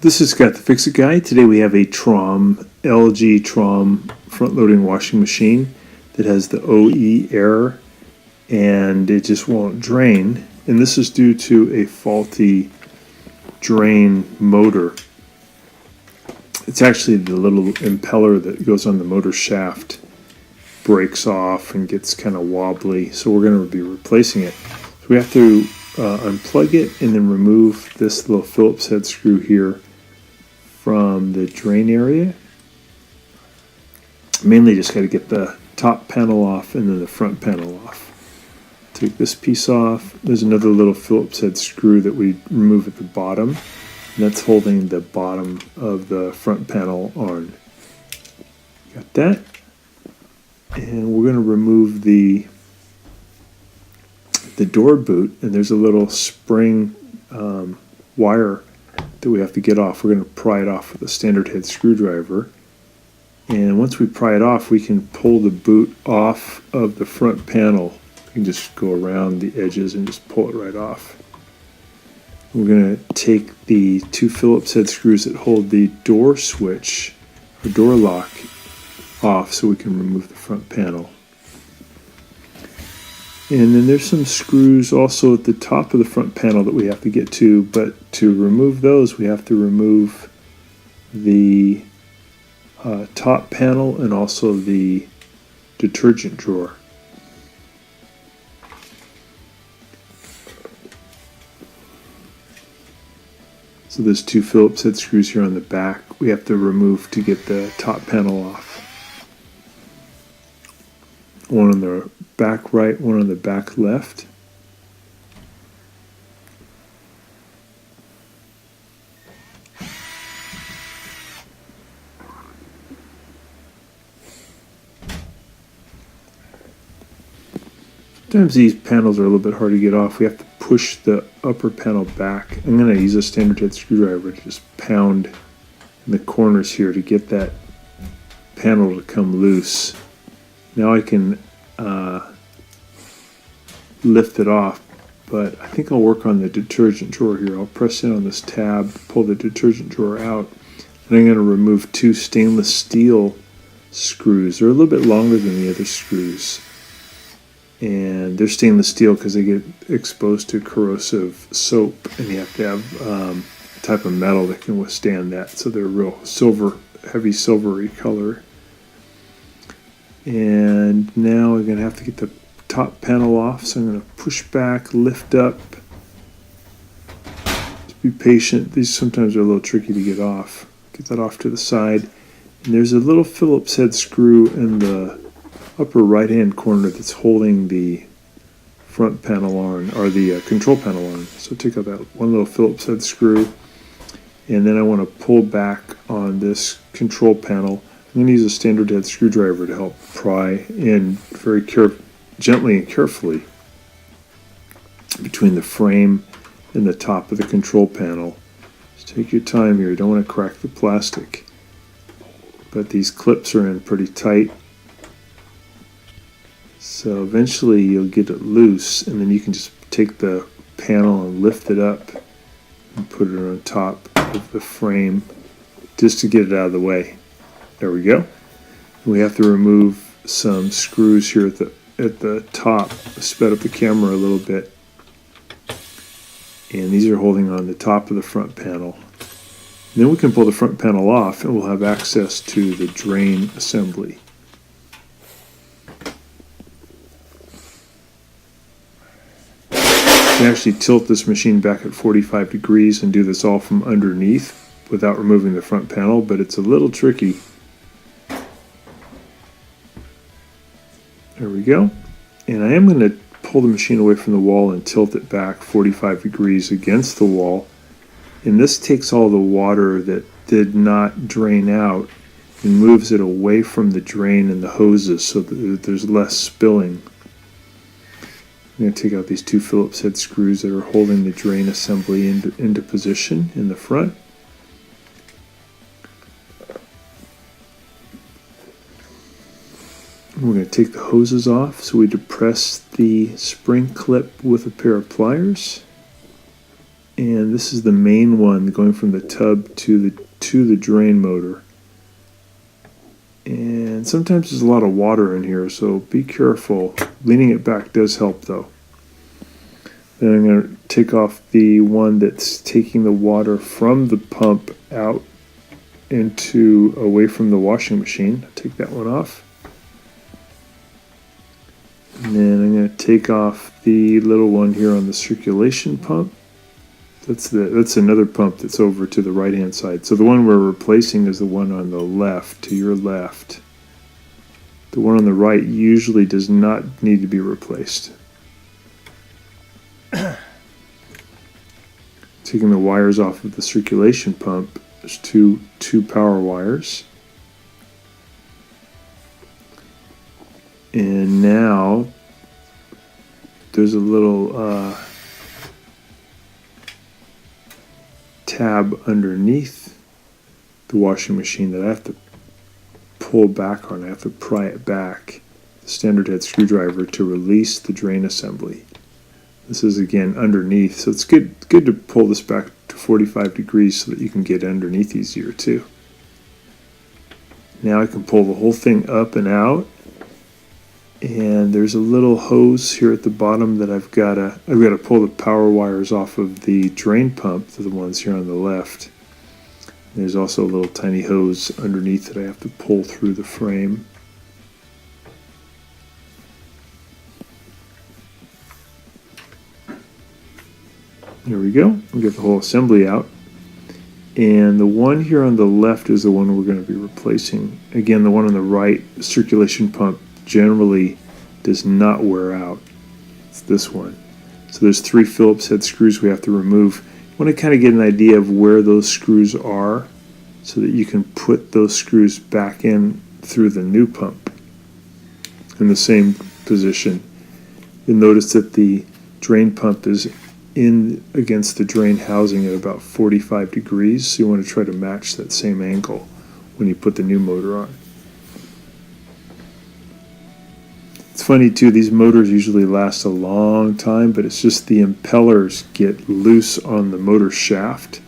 This is Scott the Fix-It Guy. Today we have a LG Trom front-loading washing machine that has the OE error and it just won't drain. And this is due to a faulty drain motor. It's actually the little impeller that goes on the motor shaft breaks off and gets kind of wobbly, so we're going to be replacing it. So we have to unplug it and then remove this little Phillips head screw here from the drain area. Mainly just got to get the top panel off and then the front panel off. Take this piece off. There's another little Phillips head screw that we remove at the bottom, and that's holding the bottom of the front panel on. Got that. And we're going to remove the door boot, and there's a little spring wire that we have to get off. We're going to pry it off with a standard head screwdriver. And once we pry it off, we can pull the boot off of the front panel. We can just go around the edges and just pull it right off. We're going to take the two Phillips head screws that hold the door switch, or door lock, off so we can remove the front panel. And then there's some screws also at the top of the front panel that we have to get to, but to remove those we have to remove the top panel and also the detergent drawer. So there's two Phillips head screws here on the back we have to remove to get the top panel off. One on the back right, one on the back left. Sometimes these panels are a little bit hard to get off. We have to push the upper panel back. I'm going to use a standard head screwdriver to just pound in the corners here to get that panel to come loose. Now I can lift it off, but I think I'll work on the detergent drawer here. I'll press in on this tab, pull the detergent drawer out, and I'm going to remove two stainless steel screws. They're a little bit longer than the other screws, and they're stainless steel because they get exposed to corrosive soap, and you have to have a type of metal that can withstand that. So they're real heavy silvery color. And now we're going to have to get the top panel off, so I'm going to push back, lift up. Just be patient. These sometimes are a little tricky to get off. Get that off to the side. And there's a little Phillips head screw in the upper right hand corner that's holding the front panel on, or the control panel on. So take out that one little Phillips head screw, and then I want to pull back on this control panel. I'm going to use a standard head screwdriver to help pry in very gently and carefully between the frame and the top of the control panel. Just take your time here. You don't want to crack the plastic. But these clips are in pretty tight. So eventually you'll get it loose, and then you can just take the panel and lift it up and put it on top of the frame just to get it out of the way. There we go. We have to remove some screws here at the top. I sped up the camera a little bit. And these are holding on the top of the front panel. And then we can pull the front panel off and we'll have access to the drain assembly. You can actually tilt this machine back at 45 degrees and do this all from underneath without removing the front panel, but it's a little tricky. There we go. And I am going to pull the machine away from the wall and tilt it back 45 degrees against the wall. And this takes all the water that did not drain out and moves it away from the drain and the hoses so that there's less spilling. I'm going to take out these two Phillips head screws that are holding the drain assembly into position in the front. We're going to take the hoses off, so we depress the spring clip with a pair of pliers. And this is the main one going from the tub to the drain motor. And sometimes there's a lot of water in here, so be careful. Leaning it back does help though. Then I'm going to take off the one that's taking the water from the pump out into away from the washing machine. Take that one off. And then I'm going to take off the little one here on the circulation pump. That's another pump that's over to the right hand side. So the one we're replacing is the one on the left, to your left. The one on the right usually does not need to be replaced. Taking the wires off of the circulation pump, there's two power wires. And now there's a little tab underneath the washing machine that I have to pull back on. I have to pry it back, the standard head screwdriver, to release the drain assembly. This is again underneath, so it's good to pull this back to 45 degrees so that you can get underneath easier too. Now I can pull the whole thing up and out, and there's a little hose here at the bottom that I've got to pull the power wires off of the drain pump, to the ones here on the left. There's also a little tiny hose underneath that I have to pull through the frame. There we go. We get the whole assembly out. And the one here on the left is the one we're going to be replacing. Again, the one on the right, circulation pump, generally does not wear out. It's this one. So there's 3 Phillips head screws we have to remove. You want to kind of get an idea of where those screws are so that you can put those screws back in through the new pump in the same position. You'll notice that the drain pump is in against the drain housing at about 45 degrees, so you want to try to match that same angle when you put the new motor on. It's funny too, these motors usually last a long time, but it's just the impellers get loose on the motor shaft.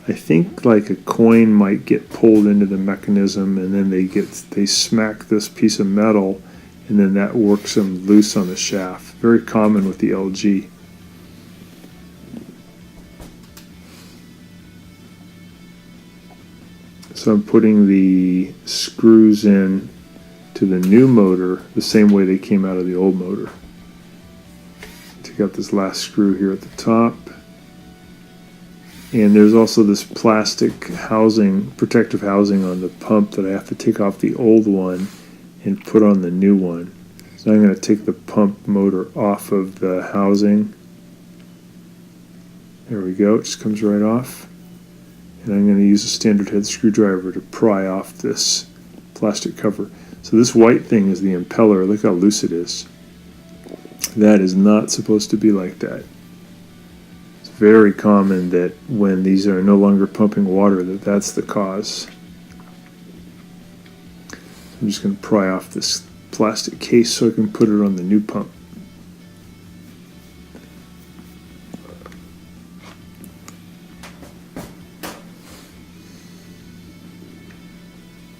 I think like a coin might get pulled into the mechanism, and then they smack this piece of metal, and then that works them loose on the shaft. Very common with the LG. So I'm putting the screws in to the new motor the same way they came out of the old motor. Take out this last screw here at the top. And there's also this plastic housing, protective housing on the pump that I have to take off the old one and put on the new one. So I'm going to take the pump motor off of the housing. There we go, it just comes right off. And I'm going to use a standard head screwdriver to pry off this plastic cover. So this white thing is the impeller. Look how loose it is. That is not supposed to be like that. It's very common that when these are no longer pumping water, that's the cause. I'm just going to pry off this plastic case so I can put it on the new pump.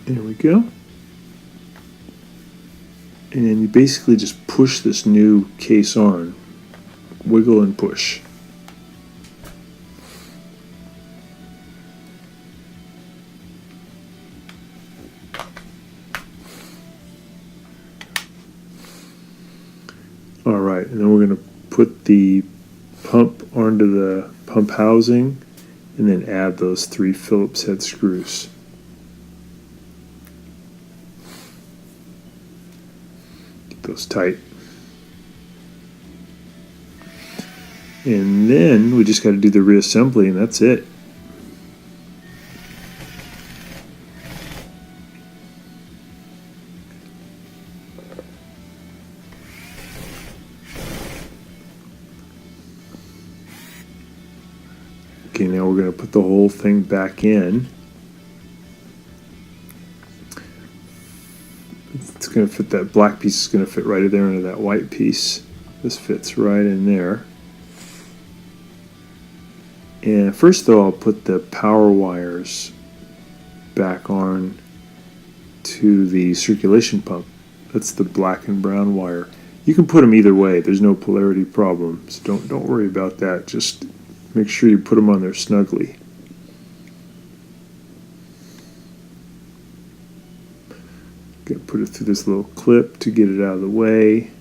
There we go. And you basically just push this new case on. Wiggle and push. Alright, and then we're going to put the pump onto the pump housing and then add those 3 Phillips head screws. Those tight. And then we just got to do the reassembly, and that's it. Okay, now we're going to put the whole thing back in. It's going to fit, that black piece is going to fit right there into that white piece. This fits right in there. And first though, I'll put the power wires back on to the circulation pump. That's the black and brown wire. You can put them either way. There's no polarity problem, so don't worry about that. Just make sure you put them on there snugly. Gonna put it through this little clip to get it out of the way.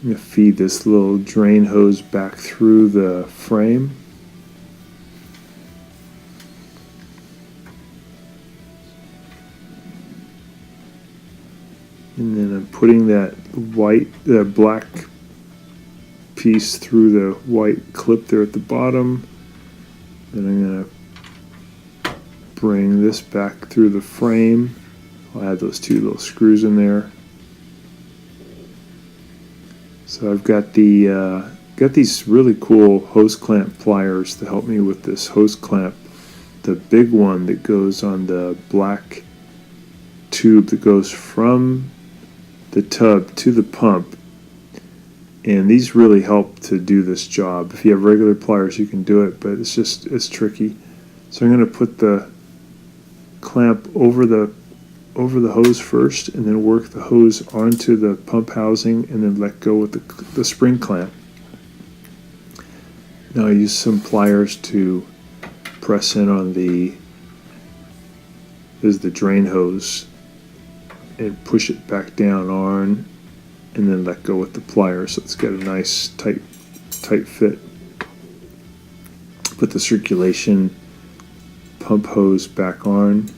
I'm gonna feed this little drain hose back through the frame. And then I'm putting that black piece through the white clip there at the bottom. Then I'm going to bring this back through the frame. I'll add those two little screws in there. So I've got these really cool hose clamp pliers to help me with this hose clamp. The big one that goes on the black tube that goes from the tub to the pump, and these really help to do this job. If you have regular pliers you can do it, but it's tricky. So I'm going to put the clamp over the hose first, and then work the hose onto the pump housing, and then let go with the spring clamp. Now I use some pliers to press in on the drain hose and push it back down on, and then let go with the pliers so it's got a nice tight fit. Put the circulation pump hose back on.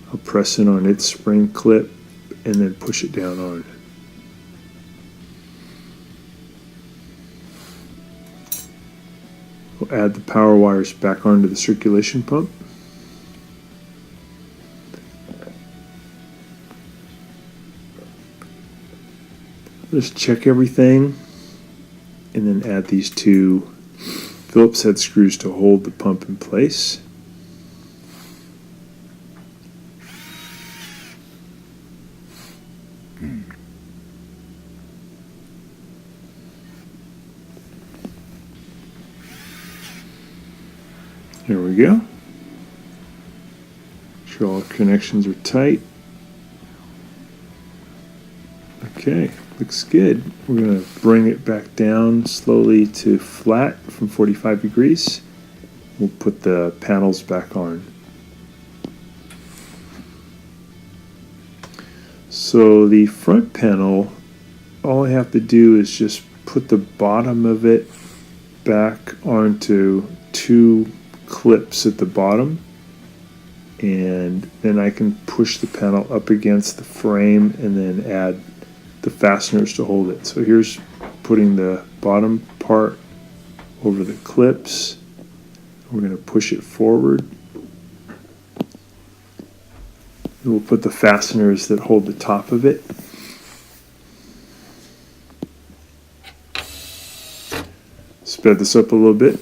I'll press in on its spring clip and then push it down on. We'll add the power wires back onto the circulation pump. Just check everything, and then add these two Phillips head screws to hold the pump in place. There we go. Make sure all the connections are tight. Okay, looks good. We're going to bring it back down slowly to flat from 45 degrees. We'll put the panels back on. So the front panel, all I have to do is just put the bottom of it back onto two clips at the bottom, and then I can push the panel up against the frame and then add the fasteners to hold it. So here's putting the bottom part over the clips. We're going to push it forward. And we'll put the fasteners that hold the top of it. Sped this up a little bit.